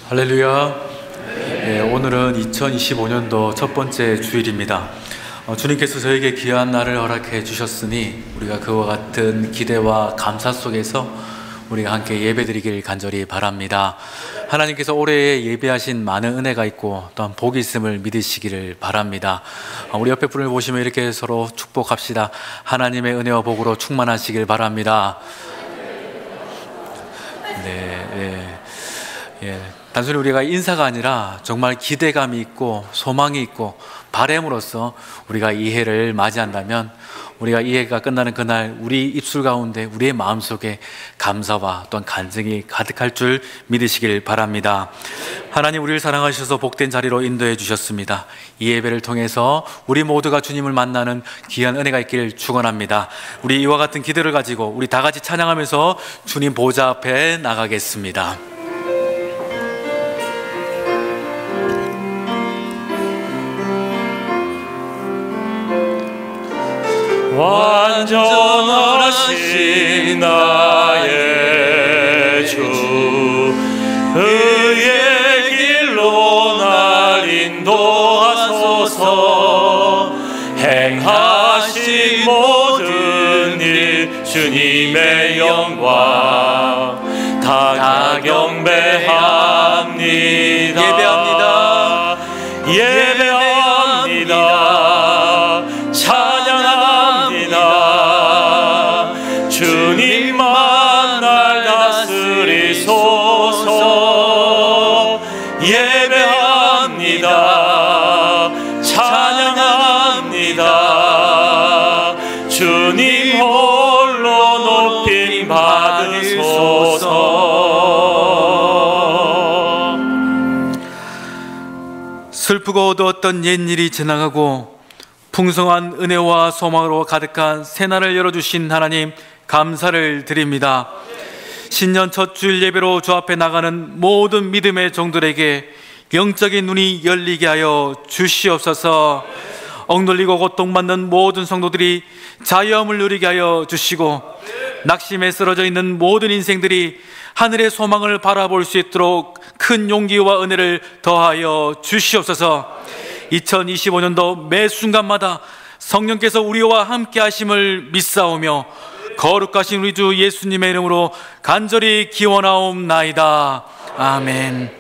할렐루야. 오늘은 2025년도 첫 번째 주일입니다. 주님께서 저에게 귀한 날을 허락해 주셨으니 우리가 그와 같은 기대와 감사 속에서 우리가 함께 예배드리길 간절히 바랍니다. 하나님께서 올해에 예배하신 많은 은혜가 있고 또한 복이 있음을 믿으시기를 바랍니다. 우리 옆에 분을 보시면 이렇게 서로 축복합시다. 하나님의 은혜와 복으로 충만하시길 바랍니다. 단순히 우리가 인사가 아니라 정말 기대감이 있고 소망이 있고 바람으로써 우리가 이 해를 맞이한다면 우리가 이 해가 끝나는 그날 우리 입술 가운데 우리의 마음속에 감사와 또한 간증이 가득할 줄 믿으시길 바랍니다. 하나님, 우리를 사랑하셔서 복된 자리로 인도해 주셨습니다. 이 예배를 통해서 우리 모두가 주님을 만나는 귀한 은혜가 있기를 축원합니다. 우리 이와 같은 기대를 가지고 우리 다 같이 찬양하면서 주님 보좌 앞에 나가겠습니다. 완전하신 나의 주, 의의 길로 날 인도하소서. 행하신 모든 일 주님의 영광 다 경배합니다. 예배합니다. 찬양합니다. 주님만 날 다스리소서. 예배합니다. 찬양합니다. 주님 홀로 높임 받으소서. 슬프고 어두웠던 옛일이 지나가고 풍성한 은혜와 소망으로 가득한 새날을 열어주신 하나님, 감사를 드립니다. 신년 첫 주일 예배로 주 앞에 나가는 모든 믿음의 종들에게 영적인 눈이 열리게 하여 주시옵소서. 억눌리고 고통받는 모든 성도들이 자유함을 누리게 하여 주시고, 낙심에 쓰러져 있는 모든 인생들이 하늘의 소망을 바라볼 수 있도록 큰 용기와 은혜를 더하여 주시옵소서. 2025년도 매 순간마다 성령께서 우리와 함께 하심을 믿사오며 거룩하신 우리 주 예수님의 이름으로 간절히 기원하옵나이다. 아멘.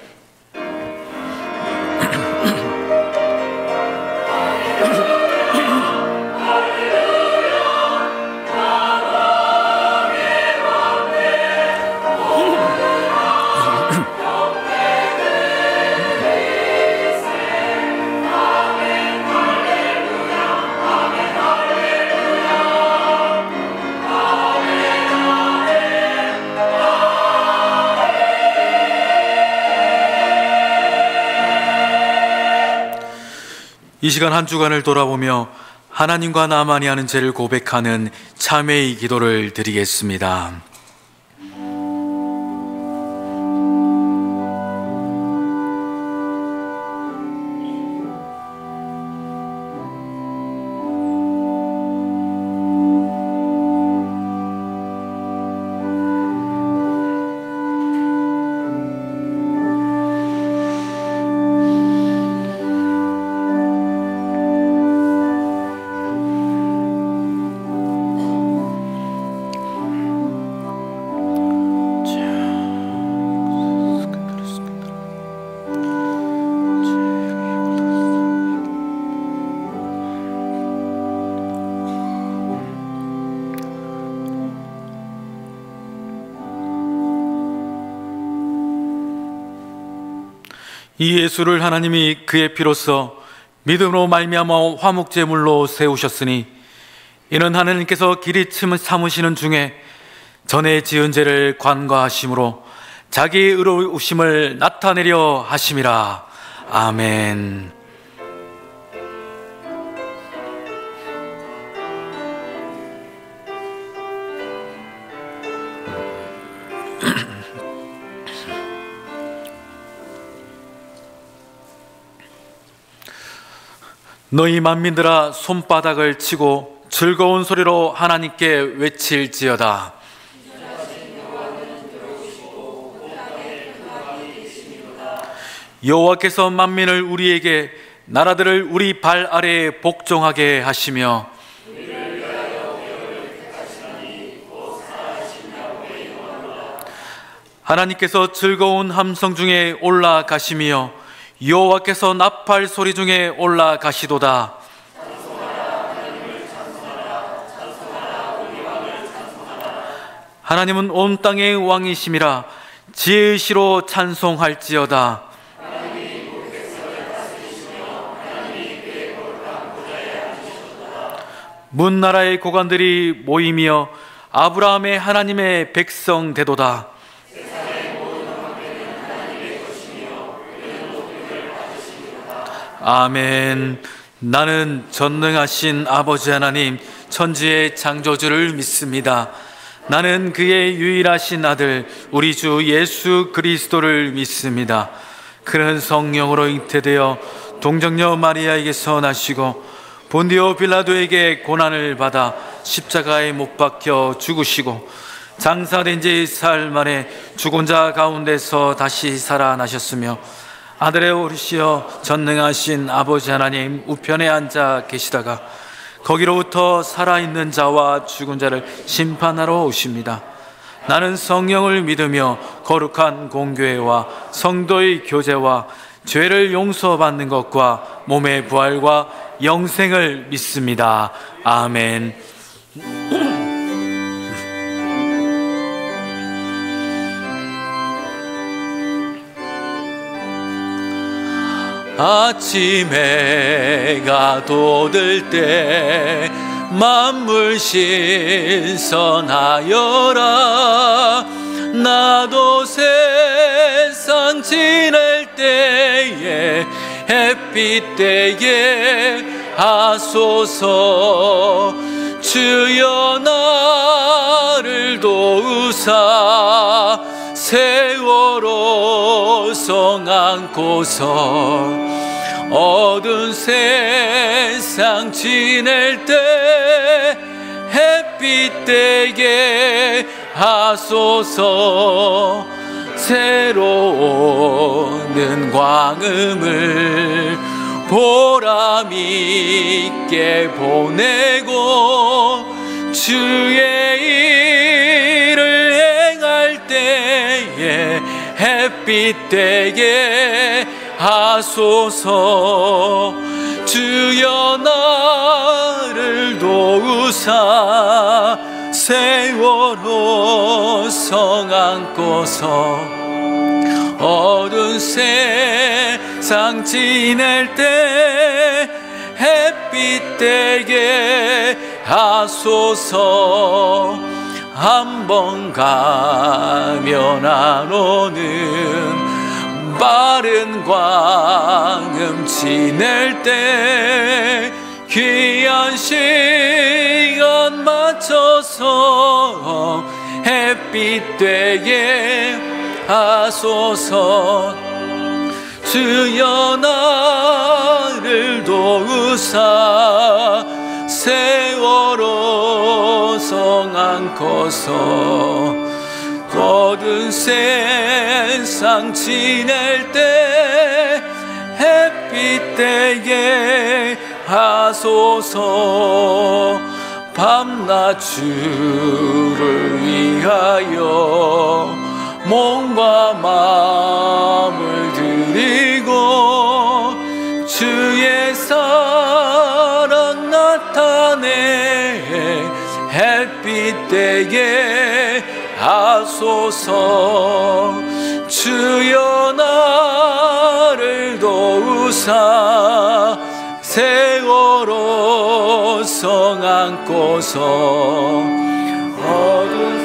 이 시간 한 주간을 돌아보며 하나님과 나만이 하는 죄를 고백하는 참회의 기도를 드리겠습니다. 이 예수를 하나님이 그의 피로써 믿음으로 말미암아 화목제물로 세우셨으니, 이는 하나님께서 길이 삼으시는 중에 전에 지은 죄를 관과하심으로 자기 의로우심을 나타내려 하심이라. 아멘. 너희 만민들아, 손바닥을 치고 즐거운 소리로 하나님께 외칠지어다. 여호와께서 만민을 우리에게, 나라들을 우리 발 아래에 복종하게 하시며 하나님께서 즐거운 함성 중에 올라가시며 여호와께서 나팔 소리 중에 올라가시도다. 하나님은 온 땅의 왕이심이라 지혜의 시로 찬송할지어다. 문나라의 고관들이 모이며 아브라함의 하나님의 백성 되도다. 아멘. 나는 전능하신 아버지 하나님, 천지의 창조주를 믿습니다. 나는 그의 유일하신 아들 우리 주 예수 그리스도를 믿습니다. 그는 성령으로 잉태되어 동정녀 마리아에게서 나시고 본디오 빌라도에게 고난을 받아 십자가에 못 박혀 죽으시고 장사된 지 사흘 만에 죽은 자 가운데서 다시 살아나셨으며 아들의 오르시어 전능하신 아버지 하나님 우편에 앉아 계시다가 거기로부터 살아있는 자와 죽은 자를 심판하러 오십니다. 나는 성령을 믿으며 거룩한 공교회와 성도의 교제와 죄를 용서받는 것과 몸의 부활과 영생을 믿습니다. 아멘. 아침에 해가 돋을 때 만물 신선하여라. 나도 세상 지낼 때에 햇빛 때에 하소서. 주여 나를 도우사 세월호 성 안고서 어두운 세상 지낼 때 햇빛 되게 하소서. 새로운 광음을 보람 있게 보내고 주의 일을 행할 때에 햇빛 되게 하소서. 주여 나를 도우사 세월호 성 안고서 어두운 세상 지낼 때 햇빛 되게 하소서. 한 번 가면 안 오는 빠른 광음 지낼 때 귀한 시간 맞춰서 햇빛 되게 하소서. 주여 나를 도우사 세월호 성 안고서 어두운 세상 지낼 때 햇빛 되게 하소서. 밤낮 주를 위하여 몸과 마음을 드리고 주의 사랑 나타내 햇빛 되게 하소서. 주여 나를 도우사 세월호 성 안고서 어두운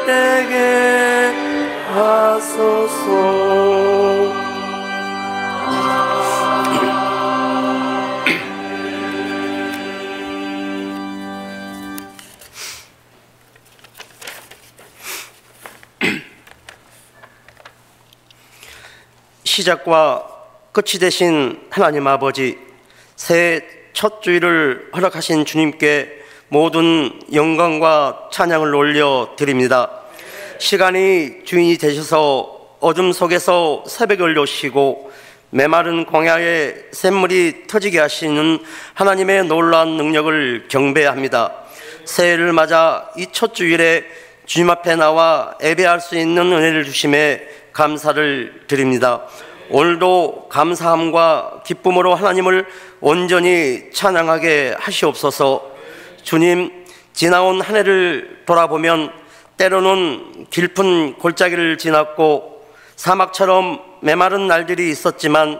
되게 하소서. 시작과 끝이 되신 하나님 아버지, 새해 첫 주일을 허락하신 주님께 모든 영광과 찬양을 올려드립니다. 시간이 주인이 되셔서 어둠 속에서 새벽을 여시고 메마른 광야에 샘물이 터지게 하시는 하나님의 놀라운 능력을 경배합니다. 새해를 맞아 이 첫 주일에 주님 앞에 나와 예배할 수 있는 은혜를 주심에 감사를 드립니다. 오늘도 감사함과 기쁨으로 하나님을 온전히 찬양하게 하시옵소서. 주님, 지나온 한 해를 돌아보면 때로는 길픈 골짜기를 지났고 사막처럼 메마른 날들이 있었지만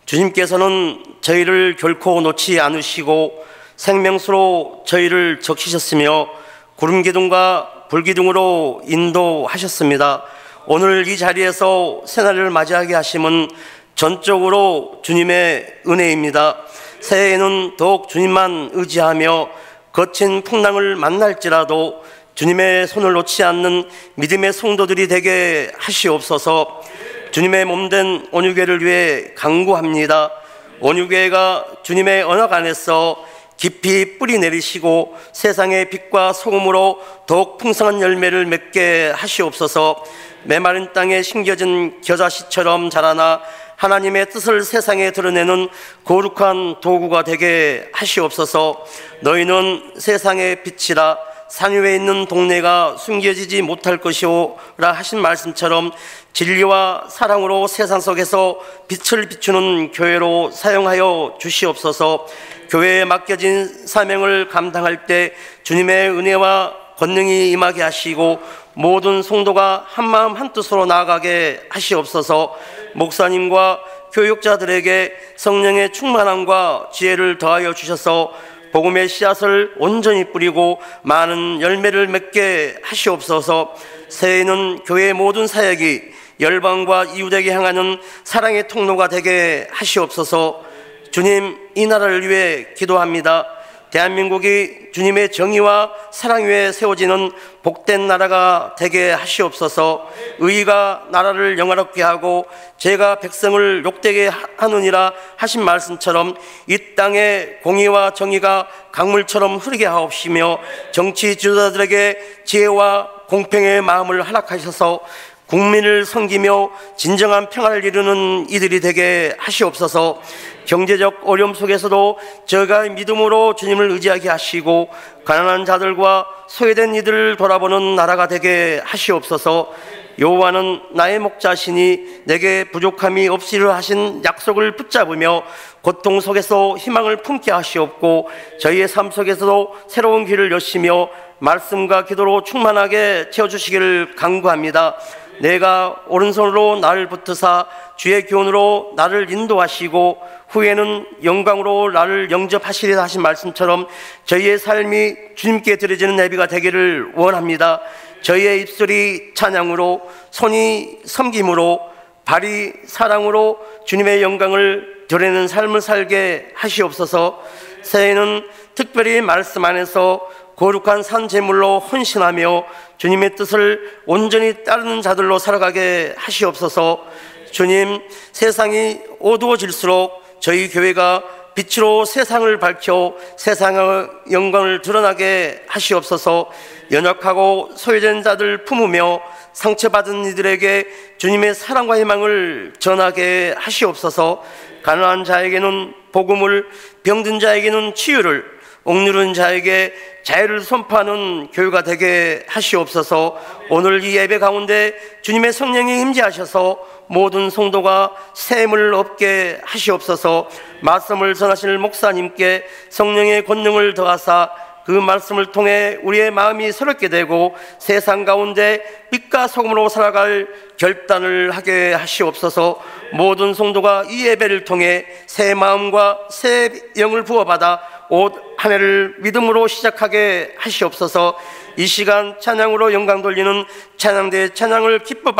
주님께서는 저희를 결코 놓지 않으시고 생명수로 저희를 적시셨으며 구름기둥과 불기둥으로 인도하셨습니다. 오늘 이 자리에서 새날을 맞이하게 하심은 전적으로 주님의 은혜입니다. 새해에는 더욱 주님만 의지하며 거친 풍랑을 만날지라도 주님의 손을 놓지 않는 믿음의 성도들이 되게 하시옵소서. 주님의 몸된 온유교회를 위해 간구합니다. 온유교회가 주님의 언약 안에서 깊이 뿌리 내리시고 세상의 빛과 소금으로 더욱 풍성한 열매를 맺게 하시옵소서. 메마른 땅에 심겨진 겨자씨처럼 자라나 하나님의 뜻을 세상에 드러내는 거룩한 도구가 되게 하시옵소서. 너희는 세상의 빛이라 산 위에 있는 동네가 숨겨지지 못할 것이오라 하신 말씀처럼 진리와 사랑으로 세상 속에서 빛을 비추는 교회로 사용하여 주시옵소서. 교회에 맡겨진 사명을 감당할 때 주님의 은혜와 권능이 임하게 하시고 모든 성도가 한마음 한뜻으로 나아가게 하시옵소서. 목사님과 교육자들에게 성령의 충만함과 지혜를 더하여 주셔서 복음의 씨앗을 온전히 뿌리고 많은 열매를 맺게 하시옵소서. 새해에는 교회의 모든 사역이 열방과 이웃에게 향하는 사랑의 통로가 되게 하시옵소서. 주님, 이 나라를 위해 기도합니다. 대한민국이 주님의 정의와 사랑 위에 세워지는 복된 나라가 되게 하시옵소서. 의가 나라를 영화롭게 하고 죄가 백성을 욕되게 하느니라 하신 말씀처럼 이 땅에 공의와 정의가 강물처럼 흐르게 하옵시며 정치 지도자들에게 지혜와 공평의 마음을 허락하셔서 국민을 섬기며 진정한 평화를 이루는 이들이 되게 하시옵소서. 경제적 어려움 속에서도 저희가 믿음으로 주님을 의지하게 하시고 가난한 자들과 소외된 이들을 돌아보는 나라가 되게 하시옵소서. 여호와는 나의 목자시니 내게 부족함이 없으리라 하신 약속을 붙잡으며 고통 속에서 희망을 품게 하시옵고 저희의 삶 속에서도 새로운 길을 여시며 말씀과 기도로 충만하게 채워주시기를 간구합니다. 내가 오른손으로 나를 붙드사 주의 교훈으로 나를 인도하시고 후에는 영광으로 나를 영접하시리라 하신 말씀처럼 저희의 삶이 주님께 드려지는 예배가 되기를 원합니다. 저희의 입술이 찬양으로, 손이 섬김으로, 발이 사랑으로 주님의 영광을 드러내는 삶을 살게 하시옵소서. 새해에는 특별히 말씀 안에서 거룩한 산 제물로 헌신하며 주님의 뜻을 온전히 따르는 자들로 살아가게 하시옵소서. 주님, 세상이 어두워질수록 저희 교회가 빛으로 세상을 밝혀 세상의 영광을 드러나게 하시옵소서. 연약하고 소외된 자들 품으며 상처받은 이들에게 주님의 사랑과 희망을 전하게 하시옵소서. 가난한 자에게는 복음을, 병든 자에게는 치유를, 억누른 자에게 자유를 선포하는 교회가 되게 하시옵소서. 오늘 이 예배 가운데 주님의 성령이 임재하셔서 모든 성도가 샘을 얻게 하시옵소서. 말씀을 전하실 목사님께 성령의 권능을 더하사 그 말씀을 통해 우리의 마음이 새롭게 되고 세상 가운데 빛과 소금으로 살아갈 결단을 하게 하시옵소서. 모든 성도가 이 예배를 통해 새 마음과 새 영을 부어받아 올 한 해를 믿음으로 시작하게 하시옵소서. 이 시간 찬양으로 영광 돌리는 찬양대의 찬양을 기뻐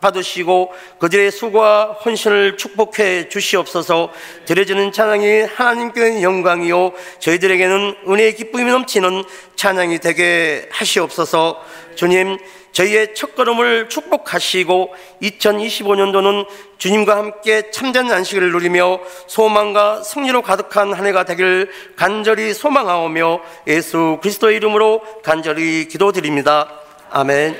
받으시고 그들의 수고와 헌신을 축복해 주시옵소서. 드려지는 찬양이 하나님께 영광이요 저희들에게는 은혜의 기쁨이 넘치는 찬양이 되게 하시옵소서. 주님, 저희의 첫걸음을 축복하시고 2025년도는 주님과 함께 참된 안식을 누리며 소망과 승리로 가득한 한 해가 되길 간절히 소망하오며 예수 그리스도의 이름으로 간절히 기도드립니다. 아멘.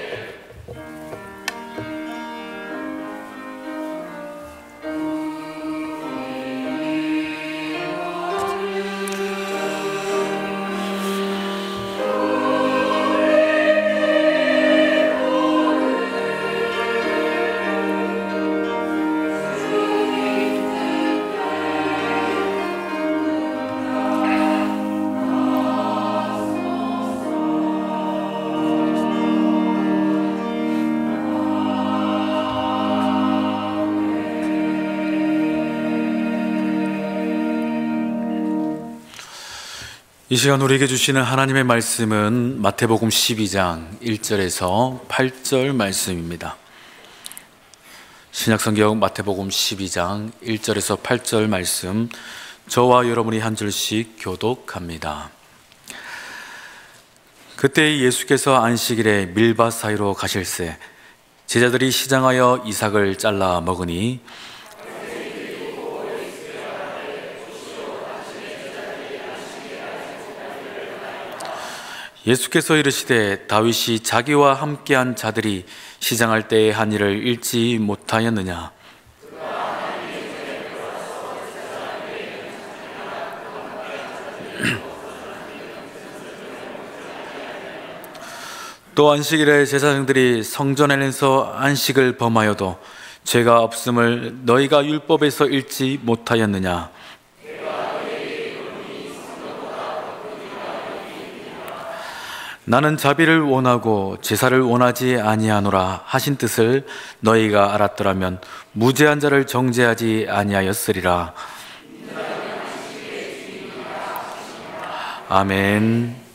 이 시간 우리에게 주시는 하나님의 말씀은 마태복음 12장 1절에서 8절 말씀입니다. 신약성경 마태복음 12장 1절에서 8절 말씀, 저와 여러분이 한 절씩 교독합니다. 그때 예수께서 안식일에 밀밭 사이로 가실새 제자들이 시장하여 이삭을 잘라 먹으니 예수께서 이르시되 다윗이 자기와 함께한 자들이 시장할 때의 한 일을 읽지 못하였느냐? 또 안식일에 제사장들이 성전에서 안식을 범하여도 죄가 없음을 너희가 율법에서 읽지 못하였느냐? 나는 자비를 원하고 제사를 원하지 아니하노라 하신 뜻을 너희가 알았더라면 무죄한 자를 정죄하지 아니하였으리라. 아멘.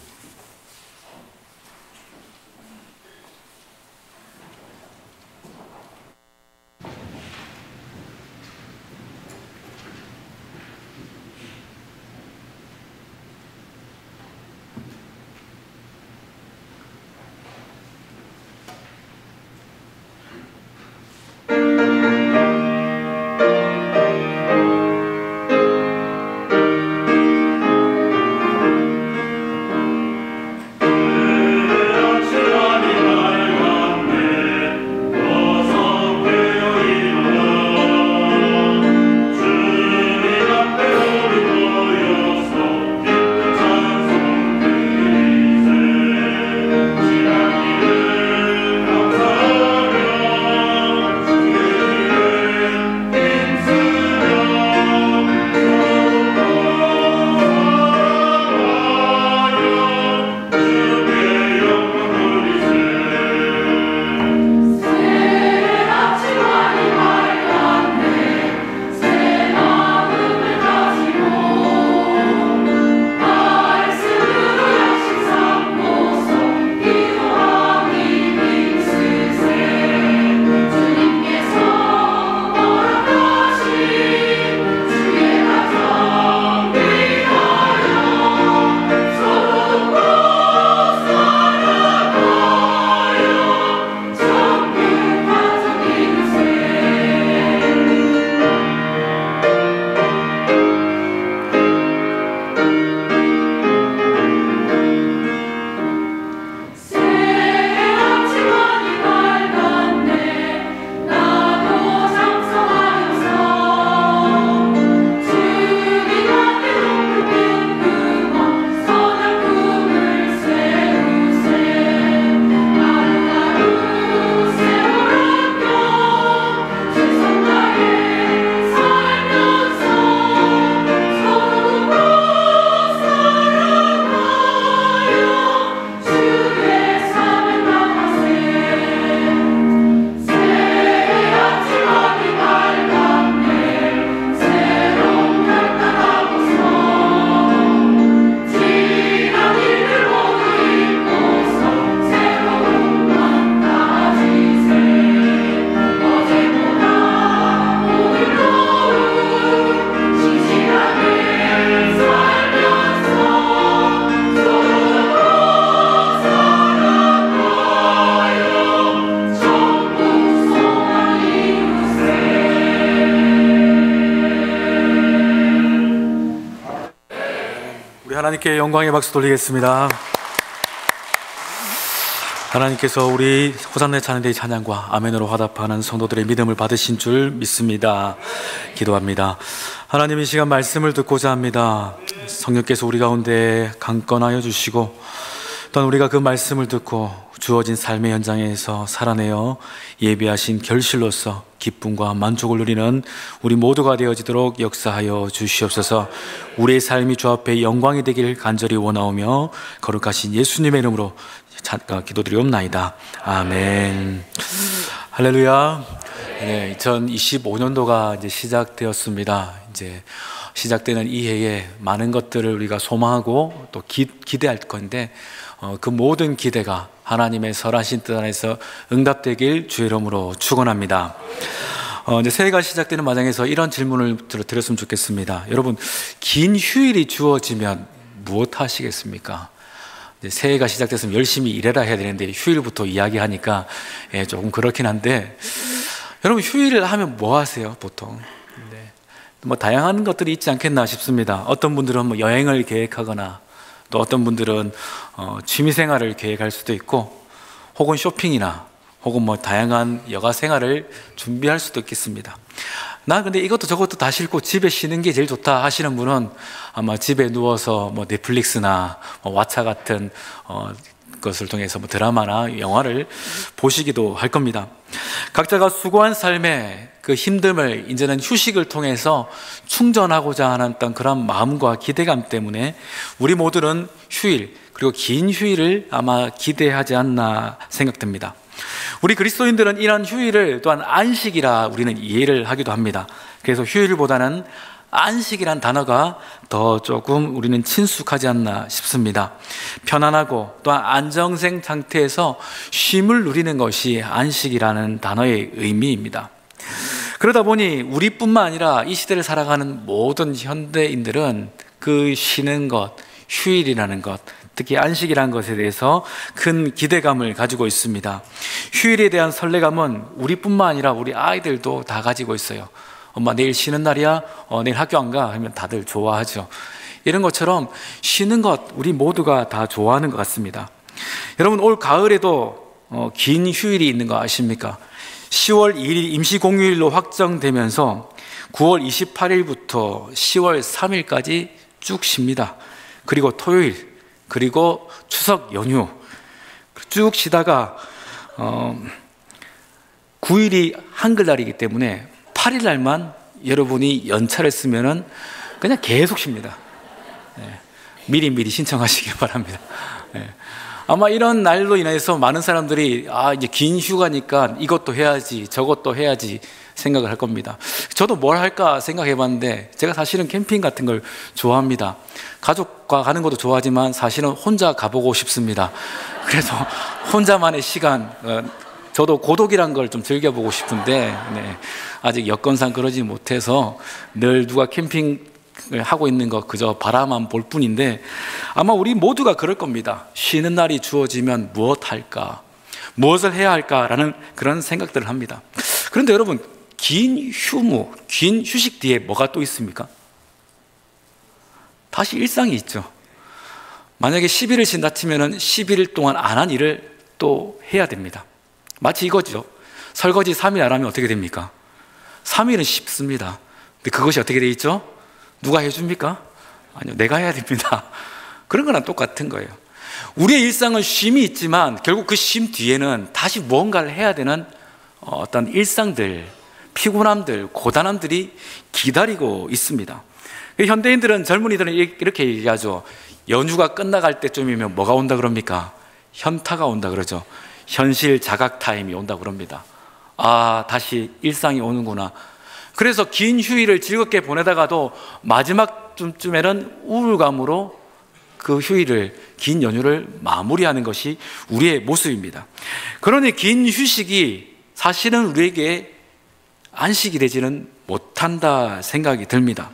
하나님께 영광의 박수 돌리겠습니다. 하나님께서 우리 호산나 찬양대의 찬양과 아멘으로 화답하는 성도들의 믿음을 받으신 줄 믿습니다. 기도합니다. 하나님, 이 시간 말씀을 듣고자 합니다. 성령께서 우리 가운데 강건하여 주시고 또한 우리가 그 말씀을 듣고 주어진 삶의 현장에서 살아내어 예비하신 결실로서 기쁨과 만족을 누리는 우리 모두가 되어지도록 역사하여 주시옵소서. 우리의 삶이 주 앞에 영광이 되길 간절히 원하오며 거룩하신 예수님의 이름으로 기도드리옵나이다. 아멘. 할렐루야. 네, 2025년도가 이제 시작되었습니다. 이제 시작되는 이 해에 많은 것들을 우리가 소망하고 또 기대할 건데 그 모든 기대가 하나님의 선하신 뜻 안에서 응답되길 주의 이름으로 축원합니다. 이제 새해가 시작되는 마당에서 이런 질문을 드렸으면 좋겠습니다. 여러분, 긴 휴일이 주어지면 무엇 하시겠습니까? 이제 새해가 시작됐으면 열심히 일해라 해야 되는데 휴일부터 이야기하니까 조금 그렇긴 한데, 여러분 휴일을 하면 뭐 하세요 보통? 네. 뭐 다양한 것들이 있지 않겠나 싶습니다. 어떤 분들은 뭐 여행을 계획하거나, 또 어떤 분들은 취미생활을 계획할 수도 있고, 혹은 쇼핑이나 혹은 뭐 다양한 여가 생활을 준비할 수도 있겠습니다. 나 근데 이것도 저것도 다 싫고 집에 쉬는 게 제일 좋다 하시는 분은 아마 집에 누워서 뭐 넷플릭스나 뭐 왓챠 같은 것을 통해서 뭐 드라마나 영화를 보시기도 할 겁니다. 각자가 수고한 삶의 그 힘듦을 이제는 휴식을 통해서 충전하고자 하는 어떤 그런 마음과 기대감 때문에 우리 모두는 휴일, 그리고 긴 휴일을 아마 기대하지 않나 생각됩니다. 우리 그리스도인들은 이런 휴일을 또한 안식이라 우리는 이해를 하기도 합니다. 그래서 휴일보다는 안식이란 단어가 더 조금 우리는 친숙하지 않나 싶습니다. 편안하고 또한 안정된 상태에서 쉼을 누리는 것이 안식이라는 단어의 의미입니다. 그러다 보니 우리뿐만 아니라 이 시대를 살아가는 모든 현대인들은 그 쉬는 것, 휴일이라는 것, 특히 안식이라는 것에 대해서 큰 기대감을 가지고 있습니다. 휴일에 대한 설레감은 우리뿐만 아니라 우리 아이들도 다 가지고 있어요. 엄마 내일 쉬는 날이야? 내일 학교 안 가? 하면 다들 좋아하죠. 이런 것처럼 쉬는 것 우리 모두가 다 좋아하는 것 같습니다. 여러분, 올 가을에도 긴 휴일이 있는 거 아십니까? 10월 2일 임시공휴일로 확정되면서 9월 28일부터 10월 3일까지 쭉 쉽니다. 그리고 토요일, 그리고 추석 연휴 쭉 쉬다가 9일이 한글날이기 때문에 8일날만 여러분이 연차를 쓰면은 그냥 계속 쉽니다. 미리 신청하시기 바랍니다. 아마 이런 날로 인해서 많은 사람들이 이제 긴 휴가니까 이것도 해야지 저것도 해야지 생각을 할 겁니다. 저도 뭘 할까 생각해 봤는데, 제가 사실은 캠핑 같은 걸 좋아합니다. 가족과 가는 것도 좋아하지만 사실은 혼자 가보고 싶습니다. 그래서 혼자만의 시간, 저도 고독이란 걸 좀 즐겨보고 싶은데 아직 여건상 그러지 못해서 늘 누가 캠핑을 하고 있는 거 그저 바라만 볼 뿐인데, 아마 우리 모두가 그럴 겁니다. 쉬는 날이 주어지면 무엇 할까, 무엇을 해야 할까라는 그런 생각들을 합니다. 그런데 여러분, 긴 휴식 뒤에 뭐가 또 있습니까? 다시 일상이 있죠. 만약에 10일을 쉰다 치면은 11일 동안 안 한 일을 또 해야 됩니다. 마치 이거죠. 설거지 3일 안 하면 어떻게 됩니까? 3일은 쉽습니다. 근데 그것이 어떻게 돼 있죠? 누가 해줍니까? 아니요, 내가 해야 됩니다. 그런 거랑 똑같은 거예요. 우리의 일상은 쉼이 있지만 결국 그 쉼 뒤에는 다시 무언가를 해야 되는 어떤 일상들, 피곤함들, 고단함들이 기다리고 있습니다. 현대인들은, 젊은이들은 이렇게 얘기하죠. 연휴가 끝나갈 때쯤이면 뭐가 온다 그럽니까? 현타가 온다 그러죠. 현실 자각 타임이 온다 그럽니다. 다시 일상이 오는구나. 그래서 긴 휴일을 즐겁게 보내다가도 마지막 쯤에는 우울감으로 그 휴일을, 긴 연휴를 마무리하는 것이 우리의 모습입니다. 그러니 긴 휴식이 사실은 우리에게 안식이 되지는 못한다 생각이 듭니다.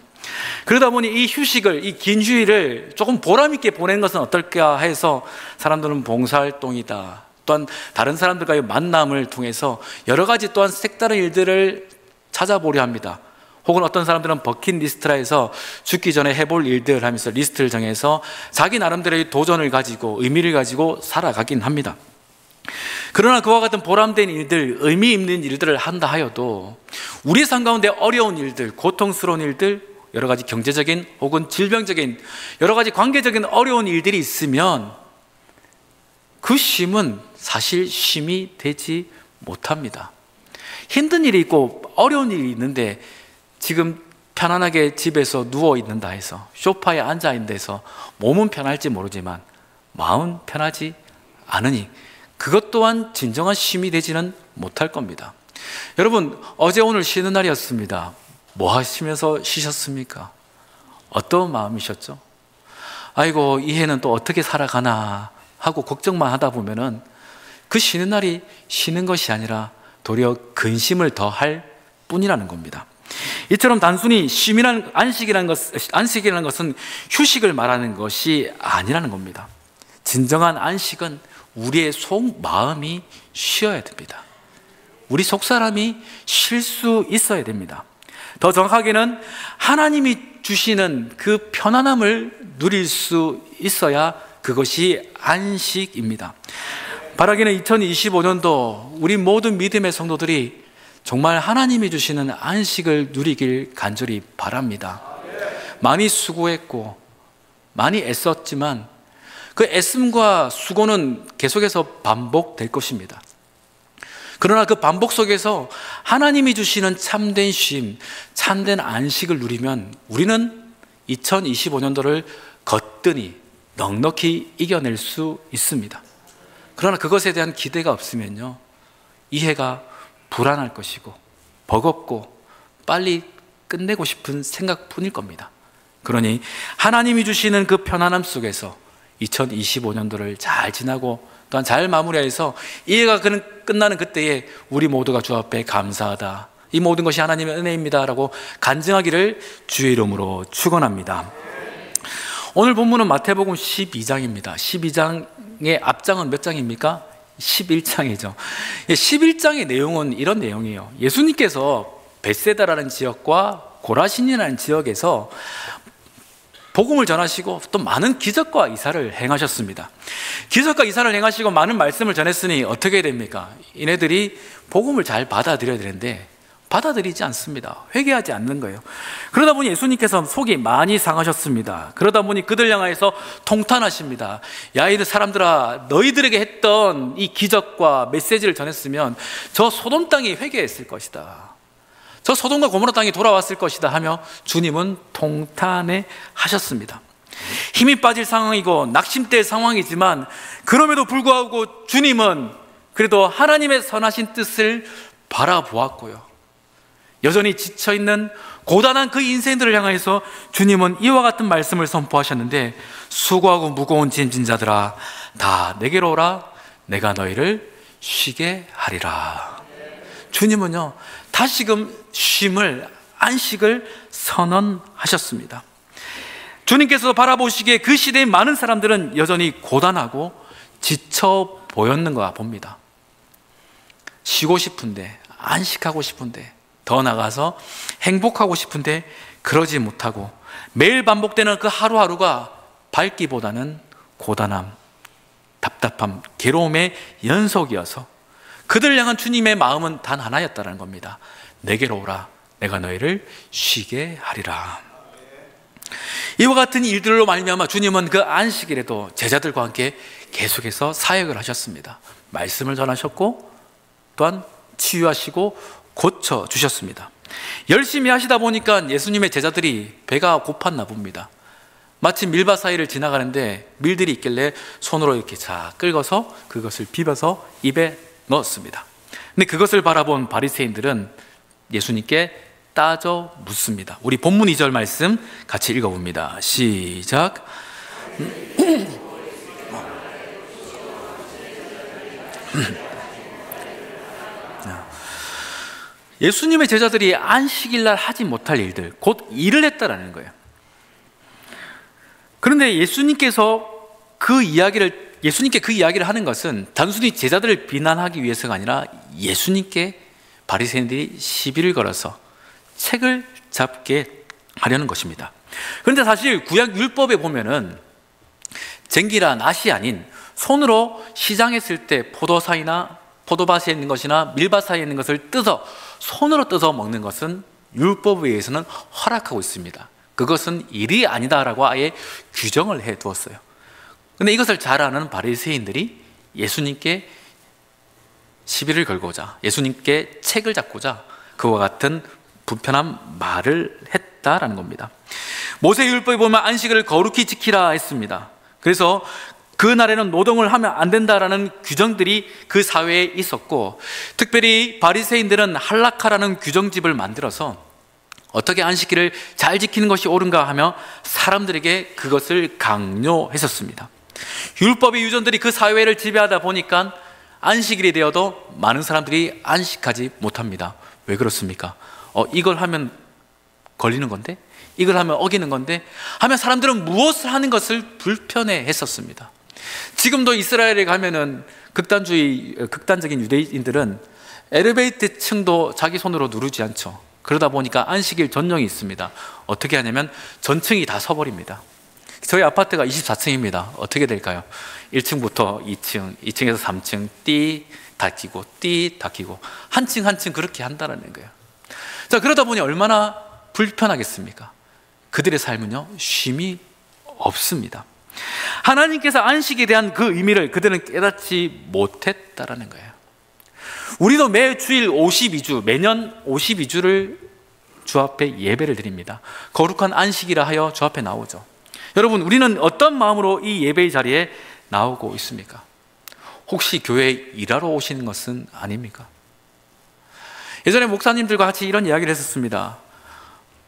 그러다 보니 이 휴식을, 이 긴 휴일을 조금 보람있게 보내는 것은 어떨까 해서 사람들은 봉사활동이다, 또한 다른 사람들과의 만남을 통해서 여러 가지 또한 색다른 일들을 찾아보려 합니다. 혹은 어떤 사람들은 버킷리스트라 해서 죽기 전에 해볼 일들 하면서 리스트를 정해서 자기 나름대로의 도전을 가지고 의미를 가지고 살아가긴 합니다. 그러나 그와 같은 보람된 일들, 의미 있는 일들을 한다 하여도 우리 삶 가운데 어려운 일들, 고통스러운 일들, 여러 가지 경제적인 혹은 질병적인 여러 가지 관계적인 어려운 일들이 있으면 그 쉼은 사실 쉼이 되지 못합니다. 힘든 일이 있고 어려운 일이 있는데 지금 편안하게 집에서 누워 있는다 해서, 소파에 앉아 있는 데서 몸은 편할지 모르지만 마음은 편하지 않으니 그것 또한 진정한 쉼이 되지는 못할 겁니다. 여러분, 어제 오늘 쉬는 날이었습니다. 뭐 하시면서 쉬셨습니까? 어떤 마음이셨죠? 아이고, 이 해는 또 어떻게 살아가나 하고 걱정만 하다 보면은 그 쉬는 날이 쉬는 것이 아니라 도리어 근심을 더할 뿐이라는 겁니다. 이처럼 단순히 쉼이란 안식이라는 것은 휴식을 말하는 것이 아니라는 겁니다. 진정한 안식은 우리의 속 마음이 쉬어야 됩니다. 우리 속 사람이 쉴 수 있어야 됩니다. 더 정확하게는 하나님이 주시는 그 편안함을 누릴 수 있어야 그것이 안식입니다. 바라기는 2025년도 우리 모든 믿음의 성도들이 정말 하나님이 주시는 안식을 누리길 간절히 바랍니다. 많이 수고했고 많이 애썼지만 그 애씀과 수고는 계속해서 반복될 것입니다. 그러나 그 반복 속에서 하나님이 주시는 참된 쉼, 참된 안식을 누리면 우리는 2025년도를 거뜬히 넉넉히 이겨낼 수 있습니다. 그러나 그것에 대한 기대가 없으면요, 이 해가 불안할 것이고 버겁고 빨리 끝내고 싶은 생각뿐일 겁니다. 그러니 하나님이 주시는 그 편안함 속에서 2025년도를 잘 지나고 또한 잘 마무리해서 이 해가 끝나는 그때에 우리 모두가 주 앞에 감사하다, 이 모든 것이 하나님의 은혜입니다 라고 간증하기를 주의 이름으로 축원합니다. 오늘 본문은 마태복음 12장입니다. 12장의 앞장은 몇 장입니까? 11장이죠. 11장의 내용은 이런 내용이에요. 예수님께서 벳세다라는 지역과 고라신이라는 지역에서 복음을 전하시고 또 많은 기적과 이사를 행하셨습니다. 기적과 이사를 행하시고 많은 말씀을 전했으니 어떻게 됩니까? 이네들이 복음을 잘 받아들여야 되는데 받아들이지 않습니다. 회개하지 않는 거예요. 그러다 보니 예수님께서 속이 많이 상하셨습니다. 그러다 보니 그들 향하여서 통탄하십니다. 야, 이 사람들아, 너희들에게 했던 이 기적과 메시지를 전했으면 저 소돔 땅이 회개했을 것이다, 저 소돔과 고모라 땅이 돌아왔을 것이다 하며 주님은 통탄해 하셨습니다. 힘이 빠질 상황이고 낙심될 상황이지만 그럼에도 불구하고 주님은 그래도 하나님의 선하신 뜻을 바라보았고요, 여전히 지쳐있는 고단한 그 인생들을 향해서 주님은 이와 같은 말씀을 선포하셨는데, 수고하고 무거운 짐진 자들아 다 내게로 오라, 내가 너희를 쉬게 하리라. 주님은요 다시금 쉼을, 안식을 선언하셨습니다. 주님께서 바라보시기에 그 시대의 많은 사람들은 여전히 고단하고 지쳐 보였는가 봅니다. 쉬고 싶은데, 안식하고 싶은데, 더 나아가서 행복하고 싶은데 그러지 못하고 매일 반복되는 그 하루하루가 밝기보다는 고단함, 답답함, 괴로움의 연속이어서 그들을 향한 주님의 마음은 단 하나였다는 겁니다. 내게로 오라, 내가 너희를 쉬게 하리라. 이와 같은 일들로 말미암아 주님은 그 안식일에도 제자들과 함께 계속해서 사역을 하셨습니다. 말씀을 전하셨고 또한 치유하시고 고쳐주셨습니다. 열심히 하시다 보니까 예수님의 제자들이 배가 고팠나 봅니다. 마침 밀밭 사이를 지나가는데 밀들이 있길래 손으로 이렇게 자 긁어서 그것을 비벼서 입에 넣었습니다. 근데 그것을 바라본 바리새인들은 예수님께 따져 묻습니다. 우리 본문 2절 말씀 같이 읽어봅니다. 시작. 예수님의 제자들이 안식일날 하지 못할 일들, 곧 일을 했다라는 거예요. 그런데 예수님께 그 이야기를 하는 것은 단순히 제자들을 비난하기 위해서가 아니라 예수님께 바리새인들이 시비를 걸어서 책을 잡게 하려는 것입니다. 그런데 사실 구약 율법에 보면은 쟁기라 낫이 아닌 손으로 시장했을 때 포도밭에 있는 것이나 밀밭 사이에 있는 것을 손으로 뜯어 먹는 것은 율법에 의해서는 허락하고 있습니다. 그것은 일이 아니다라고 아예 규정을 해 두었어요. 그런데 이것을 잘 아는 바리새인들이 예수님께 시비를 걸고자, 예수님께 책을 잡고자 그와 같은 불편한 말을 했다라는 겁니다. 모세율법에 보면 안식을 거룩히 지키라 했습니다. 그래서 그 날에는 노동을 하면 안 된다라는 규정들이 그 사회에 있었고, 특별히 바리새인들은 할라카라는 규정집을 만들어서 어떻게 안식일을 잘 지키는 것이 옳은가 하며 사람들에게 그것을 강요했었습니다. 율법의 유전들이 그 사회를 지배하다 보니까 안식일이 되어도 많은 사람들이 안식하지 못합니다. 왜 그렇습니까? 이걸 하면 걸리는 건데, 이걸 하면 어기는 건데 하면 사람들은 무엇을 하는 것을 불편해 했었습니다. 지금도 이스라엘에 가면은 극단적인 유대인들은 엘리베이터 층도 자기 손으로 누르지 않죠. 그러다 보니까 안식일 전용이 있습니다. 어떻게 하냐면 전층이 다 서버립니다. 저희 아파트가 24층입니다. 어떻게 될까요? 1층부터 2층, 2층에서 3층 띠 닫히고 띠 닫히고 한 층 한 층 그렇게 한다는 거예요. 자, 그러다 보니 얼마나 불편하겠습니까? 그들의 삶은요, 쉼이 없습니다. 하나님께서 안식에 대한 그 의미를 그들은 깨닫지 못했다라는 거예요. 우리도 매 주일 52주, 매년 52주를 주 앞에 예배를 드립니다. 거룩한 안식이라 하여 주 앞에 나오죠. 여러분, 우리는 어떤 마음으로 이 예배의 자리에 나오고 있습니까? 혹시 교회에 일하러 오시는 것은 아닙니까? 예전에 목사님들과 같이 이런 이야기를 했었습니다.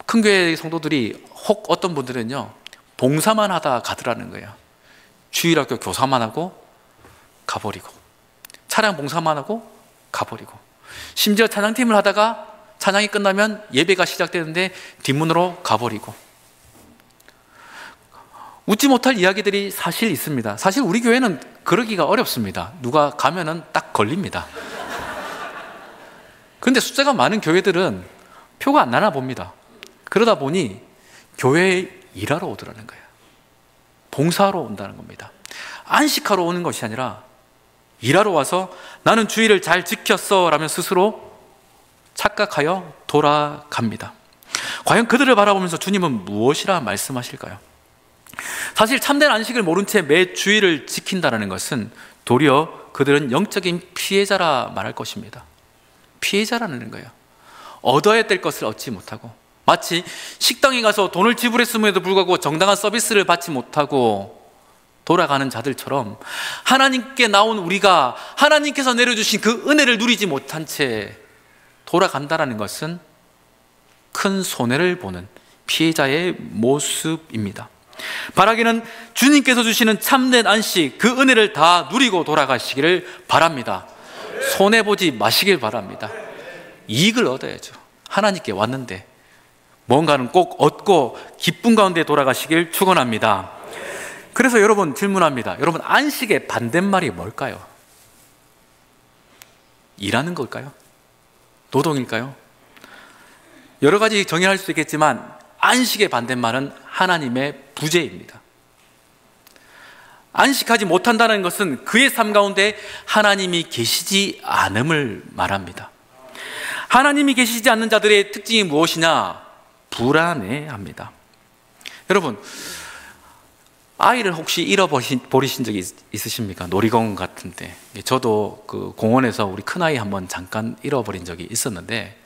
큰 교회 성도들이 혹 어떤 분들은요, 봉사만 하다 가더라는 거예요. 주일학교 교사만 하고 가버리고, 차량 봉사만 하고 가버리고, 심지어 찬양팀을 하다가 찬양이 끝나면 예배가 시작되는데 뒷문으로 가버리고. 웃지 못할 이야기들이 사실 있습니다. 사실 우리 교회는 그러기가 어렵습니다. 누가 가면은 딱 걸립니다. 그런데 숫자가 많은 교회들은 표가 안 나나 봅니다. 그러다 보니 교회에 일하러 오더라는 거예요. 봉사하러 온다는 겁니다. 안식하러 오는 것이 아니라 일하러 와서 나는 주일을 잘 지켰어 라며 스스로 착각하여 돌아갑니다. 과연 그들을 바라보면서 주님은 무엇이라 말씀하실까요? 사실 참된 안식을 모른 채 매 주일을 지킨다는 것은 도리어 그들은 영적인 피해자라 말할 것입니다. 피해자라는 거예요. 얻어야 될 것을 얻지 못하고, 마치 식당에 가서 돈을 지불했음에도 불구하고 정당한 서비스를 받지 못하고 돌아가는 자들처럼 하나님께 나온 우리가 하나님께서 내려주신 그 은혜를 누리지 못한 채 돌아간다는 것은 큰 손해를 보는 피해자의 모습입니다. 바라기는 주님께서 주시는 참된 안식, 그 은혜를 다 누리고 돌아가시기를 바랍니다. 손해보지 마시길 바랍니다. 이익을 얻어야죠. 하나님께 왔는데 뭔가는 꼭 얻고 기쁨 가운데 돌아가시길 축원합니다. 그래서 여러분, 질문합니다. 여러분, 안식의 반대말이 뭘까요? 일하는 걸까요? 노동일까요? 여러 가지 정의할 수 있겠지만 안식의 반대말은 하나님의 부재입니다. 안식하지 못한다는 것은 그의 삶 가운데 하나님이 계시지 않음을 말합니다. 하나님이 계시지 않는 자들의 특징이 무엇이냐? 불안해합니다. 여러분, 아이를 혹시 잃어버리신 적이 있으십니까? 놀이공원 같은데. 저도 그 공원에서 우리 큰아이 한번 잠깐 잃어버린 적이 있었는데,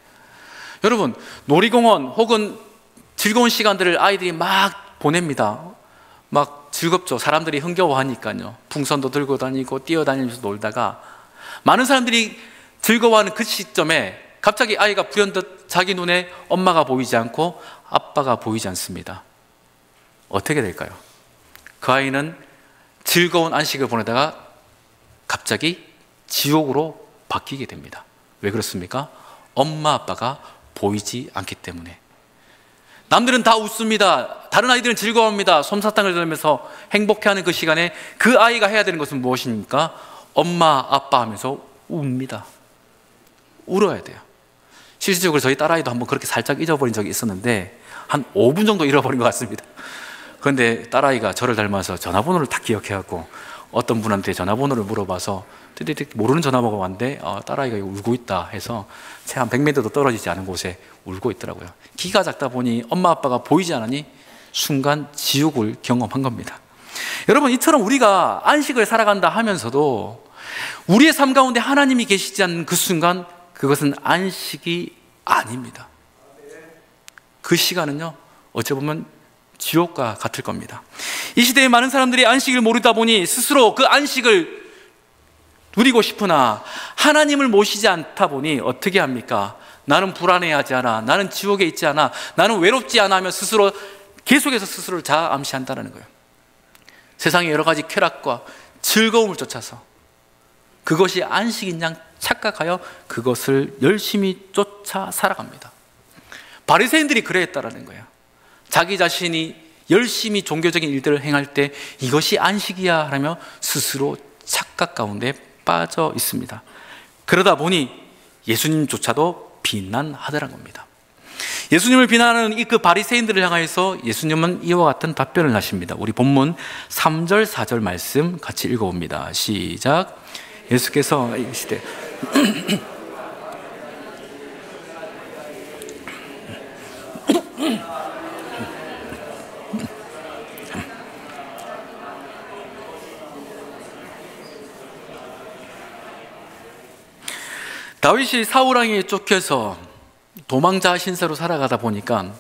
여러분, 놀이공원 혹은 즐거운 시간들을 아이들이 막 보냅니다. 막 즐겁죠. 사람들이 흥겨워하니까요. 풍선도 들고 다니고 뛰어다니면서 놀다가 많은 사람들이 즐거워하는 그 시점에 갑자기 아이가 불현듯 자기 눈에 엄마가 보이지 않고 아빠가 보이지 않습니다. 어떻게 될까요? 그 아이는 즐거운 안식을 보내다가 갑자기 지옥으로 바뀌게 됩니다. 왜 그렇습니까? 엄마 아빠가 보이지 않기 때문에. 남들은 다 웃습니다. 다른 아이들은 즐거워합니다. 솜사탕을 들으면서 행복해하는 그 시간에 그 아이가 해야 되는 것은 무엇입니까? 엄마 아빠 하면서 웁니다. 울어야 돼요. 실질적으로 저희 딸아이도 한번 그렇게 살짝 잊어버린 적이 있었는데 한 5분 정도 잃어버린 것 같습니다. 그런데 딸아이가 저를 닮아서 전화번호를 딱 기억해갖고 어떤 분한테 전화번호를 물어봐서 모르는 전화번호가 왔는데 딸아이가 울고 있다 해서 채 한 100m도 떨어지지 않은 곳에 울고 있더라고요. 키가 작다 보니 엄마 아빠가 보이지 않으니 순간 지옥을 경험한 겁니다. 여러분, 이처럼 우리가 안식을 살아간다 하면서도 우리의 삶 가운데 하나님이 계시지 않는 그 순간, 그것은 안식이 아닙니다. 그 시간은요, 어찌 보면 지옥과 같을 겁니다. 이 시대에 많은 사람들이 안식을 모르다 보니 스스로 그 안식을 누리고 싶으나 하나님을 모시지 않다 보니 어떻게 합니까? 나는 불안해하지 않아, 나는 지옥에 있지 않아, 나는 외롭지 않아 하며 스스로 계속해서 스스로를 자아 암시한다는 거예요. 세상의 여러 가지 쾌락과 즐거움을 쫓아서 그것이 안식인 양 착각하여 그것을 열심히 쫓아 살아갑니다. 바리새인들이 그래했다라는 거예요. 자기 자신이 열심히 종교적인 일들을 행할 때 이것이 안식이야 하며 스스로 착각 가운데 빠져 있습니다. 그러다 보니 예수님조차도 비난하더란 겁니다. 예수님을 비난하는 이 그 바리새인들을 향하여서 예수님은 이와 같은 답변을 하십니다. 우리 본문 3절 4절 말씀 같이 읽어봅니다. 시작. 예수께서 이 시대 다윗이 사울왕에게 쫓겨서 도망자 신세로 살아가다 보니까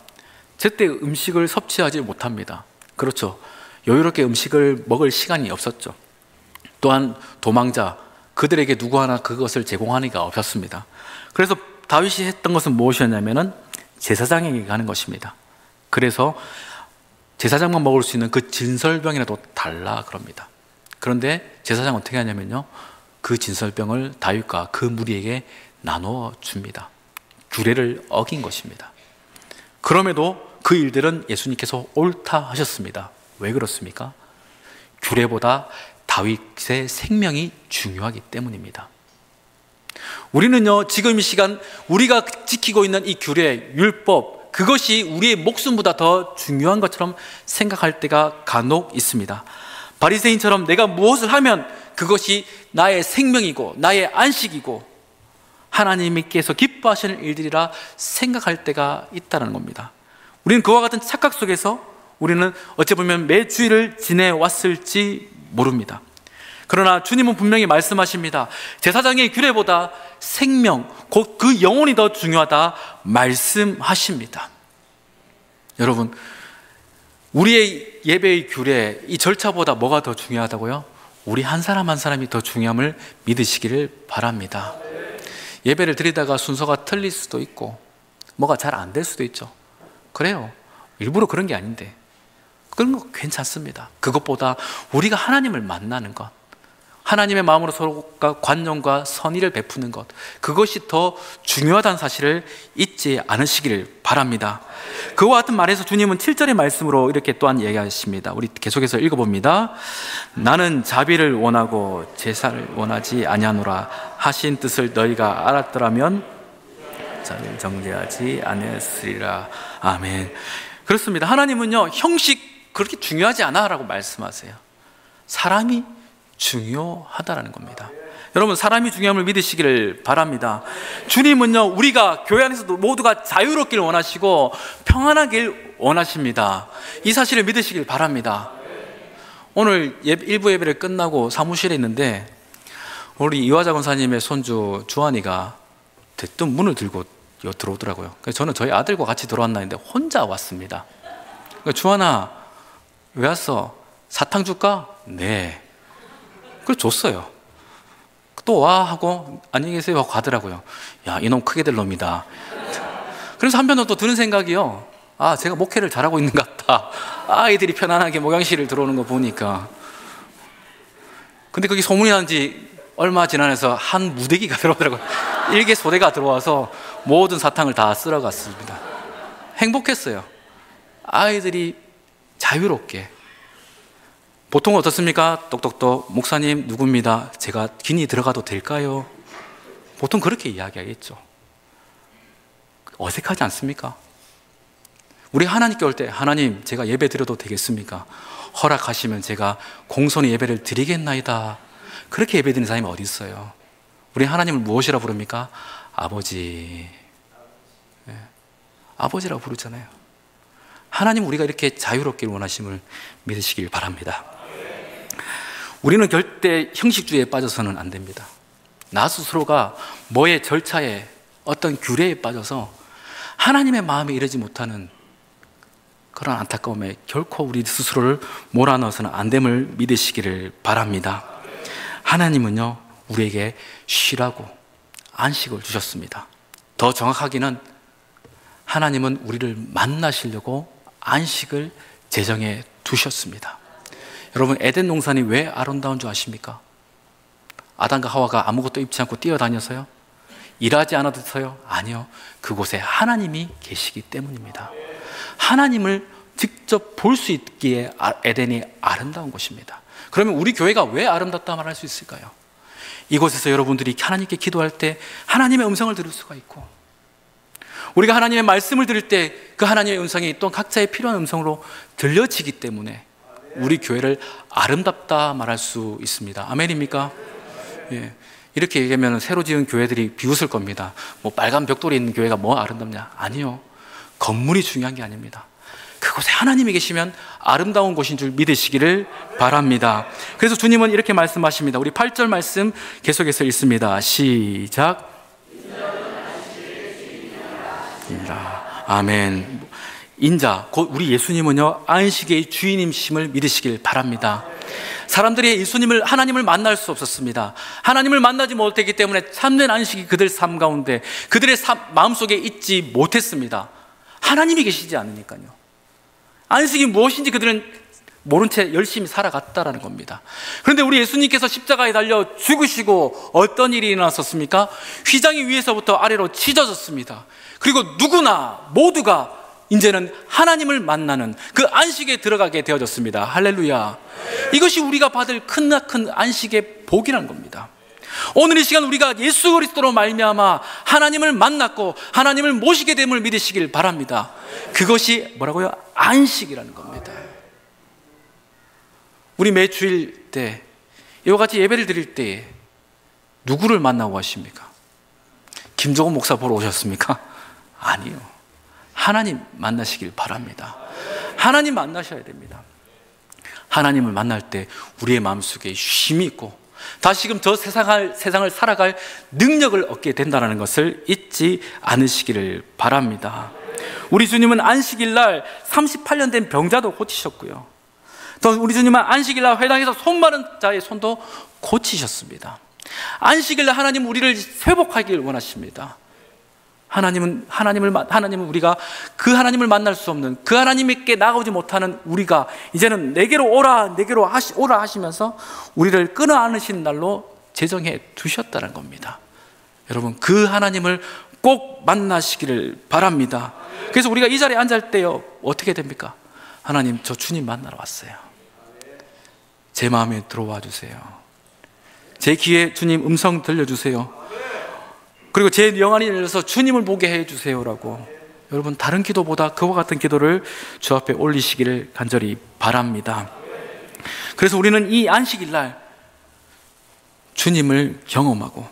제때 음식을 섭취하지 못합니다. 그렇죠. 여유롭게 음식을 먹을 시간이 없었죠. 또한 도망자, 그들에게 누구 하나 그것을 제공하니까 없었습니다. 그래서 다윗이 했던 것은 무엇이었냐면은 제사장에게 가는 것입니다. 그래서 제사장만 먹을 수 있는 그 진설병이라도 달라 그럽니다. 그런데 제사장은 어떻게 하냐면요, 그 진설병을 다윗과 그 무리에게 나누어 줍니다. 규례를 어긴 것입니다. 그럼에도 그 일들은 예수님께서 옳다 하셨습니다. 왜 그렇습니까? 규례보다 다윗의 생명이 중요하기 때문입니다. 우리는요, 지금 이 시간 우리가 지키고 있는 이 규례, 율법, 그것이 우리의 목숨보다 더 중요한 것처럼 생각할 때가 간혹 있습니다. 바리새인처럼 내가 무엇을 하면 그것이 나의 생명이고 나의 안식이고 하나님께서 기뻐하시는 일들이라 생각할 때가 있다는 겁니다. 우리는 그와 같은 착각 속에서 우리는 어찌 보면 매 주일을 지내왔을지 모릅니다. 그러나 주님은 분명히 말씀하십니다. 제사장의 규례보다 생명, 곧 그 영혼이 더 중요하다 말씀하십니다. 여러분, 우리의 예배의 규례, 이 절차보다 뭐가 더 중요하다고요? 우리 한 사람 한 사람이 더 중요함을 믿으시기를 바랍니다. 예배를 드리다가 순서가 틀릴 수도 있고 뭐가 잘 안 될 수도 있죠. 그래요. 일부러 그런 게 아닌데 그런 거 괜찮습니다. 그것보다 우리가 하나님을 만나는 것, 하나님의 마음으로 서로가 관용과 선의를 베푸는 것, 그것이 더 중요하다는 사실을 잊지 않으시기를 바랍니다. 그와 같은 말에서 주님은 7절의 말씀으로 이렇게 또한 얘기하십니다. 우리 계속해서 읽어봅니다. 나는 자비를 원하고 제사를 원하지 아니하노라 하신 뜻을 너희가 알았더라면 자를 정죄하지 않았으리라. 아멘. 그렇습니다. 하나님은요, 형식 그렇게 중요하지 않아 라고 말씀하세요. 사람이 중요하다라는 겁니다. 여러분, 사람이 중요함을 믿으시기를 바랍니다. 주님은요, 우리가 교회 안에서도 모두가 자유롭기를 원하시고 평안하길 원하십니다. 이 사실을 믿으시길 바랍니다. 오늘 일부 예배를 끝나고 사무실에 있는데 우리 이화자 권사님의 손주 주한이가 대뜸 문을 들고 들어오더라고요. 그래서 저는 저희 아들과 같이 들어왔나 했는데 혼자 왔습니다. 주한아, 왜 왔어? 사탕 줄까? 네. 그래서 줬어요. 또 와 하고 안녕히 계세요 하고 가더라고요. 야, 이놈 크게 될 놈이다. 그래서 한편으로 또 드는 생각이요, 아, 제가 목회를 잘하고 있는 것 같다. 아이들이 편안하게 목양실을 들어오는 거 보니까. 근데 거기 소문이 난 지 얼마 지나서 한 무대기가 들어오더라고요. 일개 소대가 들어와서 모든 사탕을 다 쓸어갔습니다. 행복했어요. 아이들이 자유롭게. 보통 어떻습니까? 똑똑똑, 목사님 누굽니다. 제가 긴히 들어가도 될까요? 보통 그렇게 이야기하겠죠. 어색하지 않습니까? 우리 하나님께 올 때, 하나님 제가 예배 드려도 되겠습니까? 허락하시면 제가 공손히 예배를 드리겠나이다. 그렇게 예배 드리는 사람이 어디 있어요? 우리 하나님을 무엇이라 부릅니까? 아버지. 네. 아버지라고 부르잖아요. 하나님, 우리가 이렇게 자유롭기를 원하심을 믿으시길 바랍니다. 우리는 절대 형식주의에 빠져서는 안 됩니다. 나 스스로가 뭐의 절차에 어떤 규례에 빠져서 하나님의 마음에 이르지 못하는 그런 안타까움에 결코 우리 스스로를 몰아넣어서는 안 됨을 믿으시기를 바랍니다. 하나님은요, 우리에게 쉬라고 안식을 주셨습니다. 더 정확하게는 하나님은 우리를 만나시려고 안식을 제정해 두셨습니다. 여러분, 에덴 동산이 왜 아름다운 줄 아십니까? 아담과 하와가 아무것도 입지 않고 뛰어다녀서요? 일하지 않아도서요? 아니요. 그곳에 하나님이 계시기 때문입니다. 하나님을 직접 볼 수 있기에 에덴이 아름다운 곳입니다. 그러면 우리 교회가 왜 아름답다 말할 수 있을까요? 이곳에서 여러분들이 하나님께 기도할 때 하나님의 음성을 들을 수가 있고, 우리가 하나님의 말씀을 들을 때 그 하나님의 음성이 또 각자의 필요한 음성으로 들려지기 때문에 우리 교회를 아름답다 말할 수 있습니다. 아멘입니까? 예. 이렇게 얘기하면 새로 지은 교회들이 비웃을 겁니다. 뭐 빨간 벽돌이 있는 교회가 뭐 아름답냐? 아니요. 건물이 중요한 게 아닙니다. 그곳에 하나님이 계시면 아름다운 곳인 줄 믿으시기를 바랍니다. 그래서 주님은 이렇게 말씀하십니다. 우리 8절 말씀 계속해서 읽습니다. 시작. 아멘. 인자, 곧 우리 예수님은요, 안식의 주인임심을 믿으시길 바랍니다. 사람들이 예수님을, 하나님을 만날 수 없었습니다. 하나님을 만나지 못했기 때문에 참된 안식이 그들 삶 가운데, 그들의 마음속에 있지 못했습니다. 하나님이 계시지 않으니까요. 안식이 무엇인지 그들은 모른 채 열심히 살아갔다라는 겁니다. 그런데 우리 예수님께서 십자가에 달려 죽으시고 어떤 일이 일어났었습니까? 휘장이 위에서부터 아래로 찢어졌습니다. 그리고 누구나 모두가 이제는 하나님을 만나는 그 안식에 들어가게 되어졌습니다. 할렐루야. 이것이 우리가 받을 크나큰 안식의 복이라는 겁니다. 오늘 이 시간 우리가 예수 그리스도로 말미암아 하나님을 만났고 하나님을 모시게 됨을 믿으시길 바랍니다. 그것이 뭐라고요? 안식이라는 겁니다. 우리 매 주일 때 이와 같이 예배를 드릴 때 누구를 만나고 가십니까? 김종원 목사 보러 오셨습니까? 아니요. 하나님 만나시길 바랍니다. 하나님 만나셔야 됩니다. 하나님을 만날 때 우리의 마음속에 쉼이 있고 다시금 저 세상을 살아갈 능력을 얻게 된다는 것을 잊지 않으시기를 바랍니다. 우리 주님은 안식일 날 38년 된 병자도 고치셨고요, 또 우리 주님은 안식일 날 회당에서 손 마른 자의 손도 고치셨습니다. 안식일 날 하나님은 우리를 회복하기를 원하십니다. 하나님은 우리가 그 하나님을 만날 수 없는, 그 하나님께 나가오지 못하는 우리가 이제는 내게로 오라 하시면서 우리를 끌어안으신 날로 제정해 두셨다는 겁니다. 여러분, 그 하나님을 꼭 만나시기를 바랍니다. 그래서 우리가 이 자리에 앉을 때요, 어떻게 됩니까? 하나님, 저 주님 만나러 왔어요. 제 마음에 들어와 주세요. 제 귀에 주님 음성 들려주세요. 그리고 제 영안이 열려서 주님을 보게 해주세요라고, 여러분, 다른 기도보다 그와 같은 기도를 주 앞에 올리시기를 간절히 바랍니다. 그래서 우리는 이 안식일 날 주님을 경험하고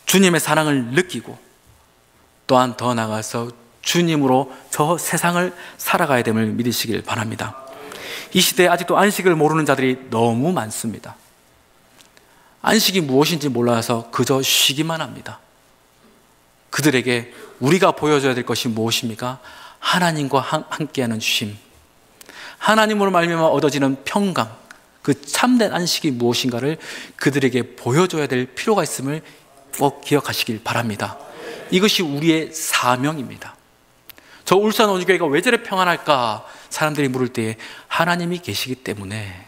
주님의 사랑을 느끼고 또한 더 나아가서 주님으로 저 세상을 살아가야 됨을 믿으시길 바랍니다. 이 시대에 아직도 안식을 모르는 자들이 너무 많습니다. 안식이 무엇인지 몰라서 그저 쉬기만 합니다. 그들에게 우리가 보여줘야 될 것이 무엇입니까? 하나님과 함께하는 쉼, 하나님으로 말미암아 얻어지는 평강, 그 참된 안식이 무엇인가를 그들에게 보여줘야 될 필요가 있음을 꼭 기억하시길 바랍니다. 이것이 우리의 사명입니다. 저 울산 원주교회가 왜 저래 평안할까? 사람들이 물을 때에 하나님이 계시기 때문에.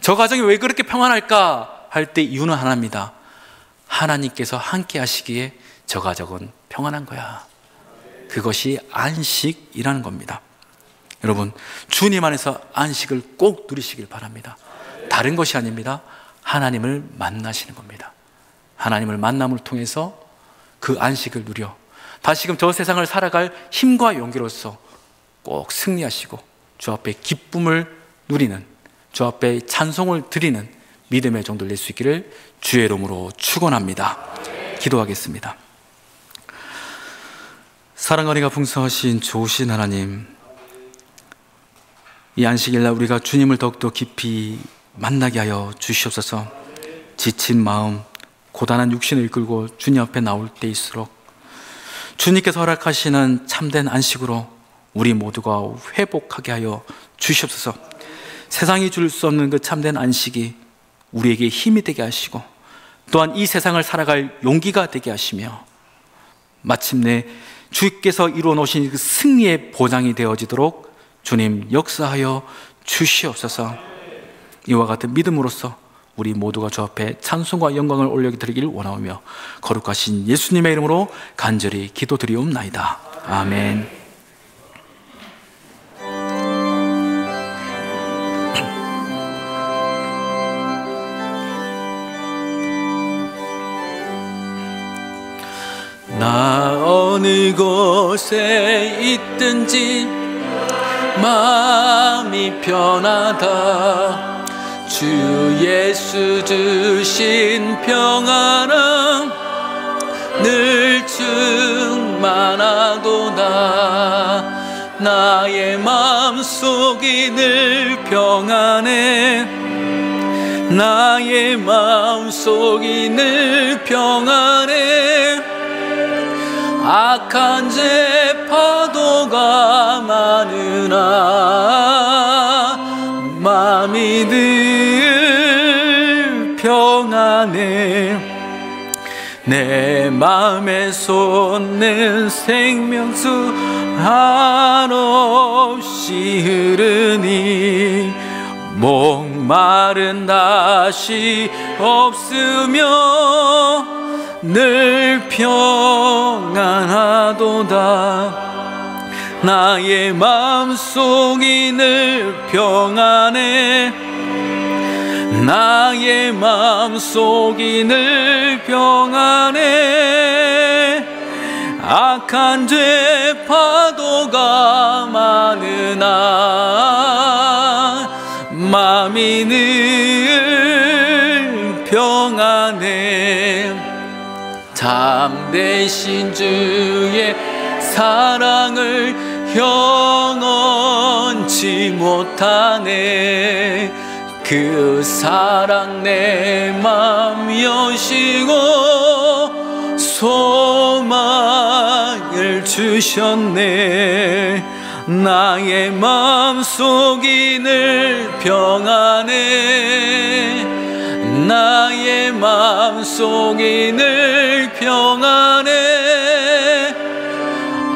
저 가정이 왜 그렇게 평안할까? 할 때 이유는 하나입니다. 하나님께서 함께 하시기에 저 가족은 평안한 거야. 그것이 안식이라는 겁니다. 여러분, 주님 안에서 안식을 꼭 누리시길 바랍니다. 다른 것이 아닙니다. 하나님을 만나시는 겁니다. 하나님을 만남을 통해서 그 안식을 누려 다시금 저 세상을 살아갈 힘과 용기로서 꼭 승리하시고 주 앞에 기쁨을 누리는, 주 앞에 찬송을 드리는 믿음의 종들 낼 수 있기를 주의 이름으로 축원합니다. 기도하겠습니다. 사랑과 은혜가 풍성하신 좋으신 하나님, 이 안식일날 우리가 주님을 더욱더 깊이 만나게 하여 주시옵소서. 지친 마음, 고단한 육신을 이끌고 주님 앞에 나올 때일수록 주님께서 허락하시는 참된 안식으로 우리 모두가 회복하게 하여 주시옵소서. 세상이 줄 수 없는 그 참된 안식이 우리에게 힘이 되게 하시고, 또한 이 세상을 살아갈 용기가 되게 하시며, 마침내 주께서 이루어 놓으신 그 승리의 보장이 되어지도록 주님 역사하여 주시옵소서. 이와 같은 믿음으로써 우리 모두가 주 앞에 찬송과 영광을 올려드리길 원하오며 거룩하신 예수님의 이름으로 간절히 기도드리옵나이다. 아멘. 나 어느 곳에 있든지 마음이 편하다. 주 예수 주신 평안은 늘 충만하도다. 나의 마음속이 늘 평안해. 나의 마음속이 늘 평안해. 악한 죄 파도가 많으나 마음이 늘 평안해. 내 마음에 솟는 생명수 한없이 흐르니 목마른 다시 없으며 늘 평안하도다. 나의 마음속이 늘 평안해. 나의 마음속이 늘 평안해. 악한 죄 파도가 많으나 마음이 늘 평안해. 참되신 주의 사랑을 영원치 못하네. 그 사랑 내 맘 여시고 소망을 주셨네. 나의 마음속이 늘 평안해. 나의 마음속이 늘 평안해.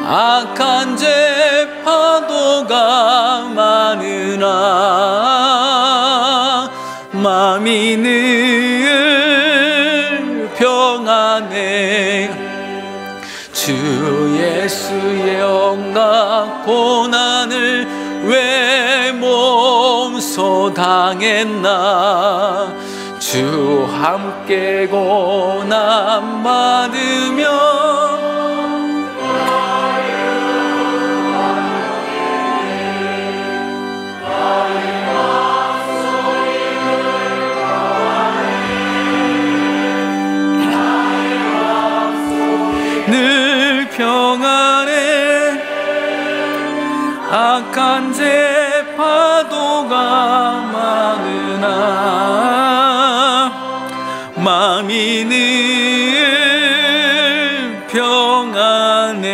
악한 죄 파도가 많으나 마음이 늘 평안해. 주 예수의 억압 고난을 왜 몸소 당했나. 주 함께 고난 받으며 늘 평안해. 악한 죄 파도가 많으나 마음이 늘 평안해.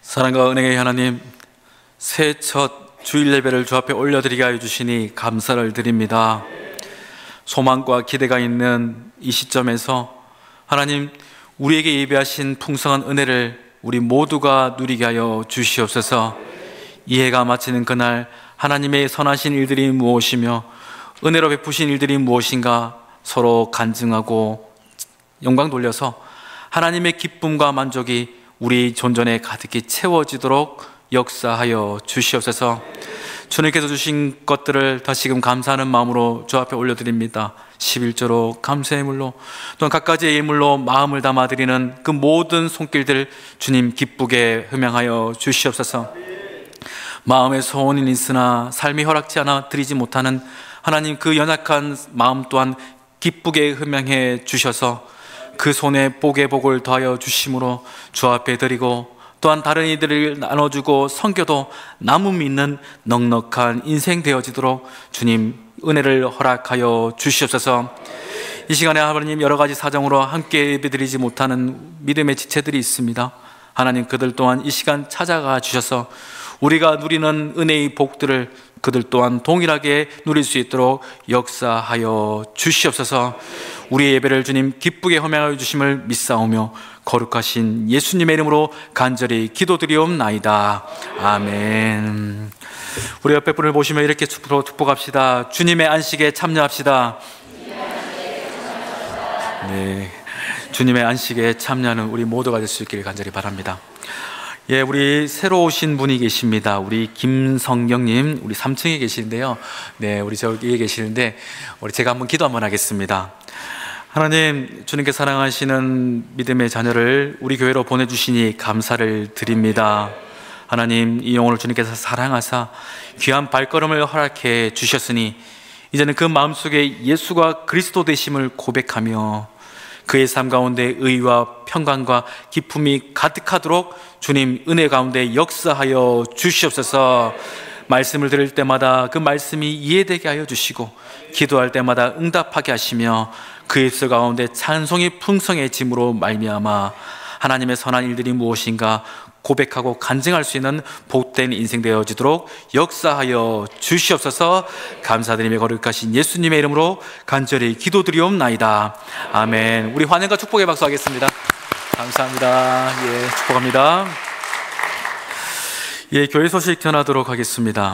사랑과 은혜의 하나님, 새 첫 주일 예배를 주 앞에 올려드리게 하여 주시니 감사를 드립니다. 소망과 기대가 있는 이 시점에서 하나님, 우리에게 예비하신 풍성한 은혜를 우리 모두가 누리게 하여 주시옵소서. 이 해가 마치는 그날 하나님의 선하신 일들이 무엇이며 은혜로 베푸신 일들이 무엇인가 서로 간증하고 영광 돌려서 하나님의 기쁨과 만족이 우리 존전에 가득히 채워지도록 역사하여 주시옵소서. 주님께서 주신 것들을 다시금 감사하는 마음으로 주 앞에 올려드립니다. 11조로 감사의 예물로, 또한 갖가지의 예물로 마음을 담아드리는 그 모든 손길들 주님 기쁘게 흠양하여 주시옵소서. 마음의 소원은 있으나 삶이 허락지 않아 드리지 못하는 하나님, 그 연약한 마음 또한 기쁘게 흠양해 주셔서 그 손에 복의 복을 더하여 주심으로 주 앞에 드리고, 또한 다른 이들을 나눠주고 섬겨도 남음 있는 넉넉한 인생 되어지도록 주님 은혜를 허락하여 주시옵소서. 이 시간에 하나님 여러 가지 사정으로 함께 예배드리지 못하는 믿음의 지체들이 있습니다. 하나님 그들 또한 이 시간 찾아가 주셔서 우리가 누리는 은혜의 복들을 그들 또한 동일하게 누릴 수 있도록 역사하여 주시옵소서. 우리의 예배를 주님 기쁘게 허명하여 주심을 믿사오며 거룩하신 예수님의 이름으로 간절히 기도드리옵나이다. 아멘. 우리 옆에 분을 보시며 이렇게 축복합시다. 주님의 안식에 참여합시다. 네, 주님의 안식에 참여하는 우리 모두가 될 수 있기를 간절히 바랍니다. 예, 우리 새로 오신 분이 계십니다. 우리 김성경님, 우리 3층에 계시는데요. 네, 우리 저기에 계시는데, 제가 한번 기도 한번 하겠습니다. 하나님, 주님께 사랑하시는 믿음의 자녀를 우리 교회로 보내주시니 감사를 드립니다. 하나님, 이 영혼을 주님께서 사랑하사 귀한 발걸음을 허락해 주셨으니 이제는 그 마음속에 예수가 그리스도 되심을 고백하며 그의 삶 가운데 의와 평강과 기쁨이 가득하도록 주님 은혜 가운데 역사하여 주시옵소서. 말씀을 들을 때마다 그 말씀이 이해되게 하여 주시고 기도할 때마다 응답하게 하시며 그 입술 가운데 찬송이 풍성해짐으로 말미암아 하나님의 선한 일들이 무엇인가 고백하고 간증할 수 있는 복된 인생 되어지도록 역사하여 주시옵소서. 감사드리며 거룩하신 예수님의 이름으로 간절히 기도드리옵나이다. 아멘. 우리 환영과 축복의 박수 하겠습니다. 감사합니다. 예, 축복합니다. 예, 교회 소식 전하도록 하겠습니다.